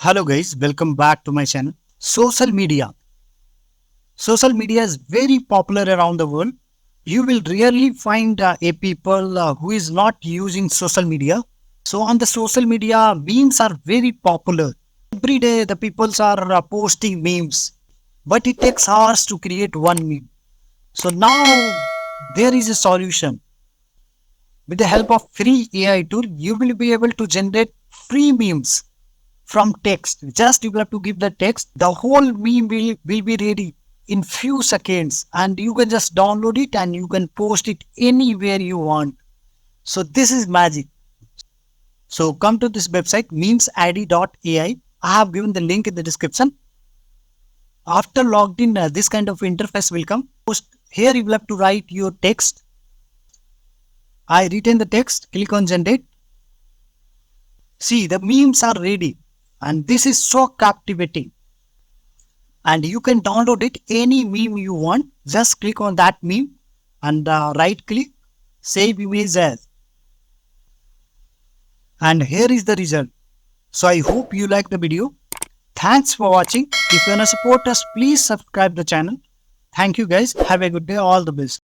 Hello guys, welcome back to my channel. Social media. Social media is very popular around the world. You will rarely find a people who is not using social media. So on the social media, memes are very popular. Every day the peoples are posting memes, but it takes hours to create one meme. So now there is a solution. With the help of free AI tool, you will be able to generate free memes from text. Just you have to give the text. The whole meme will be ready in few seconds and you can just download it and you can post it anywhere you want. So this is magic. So come to this website memedaddy.ai. I have given the link in the description. After logged in, this kind of interface will come. Here you will have to write your text. I written the text, click on generate. See, the memes are ready and this is so captivating. And you can download it any meme you want. Just click on that meme and right click, save image as. And here is the result. So I hope you like the video. Thanks for watching. If you want to support us, please subscribe the channel. Thank you guys. Have a good day. All the best.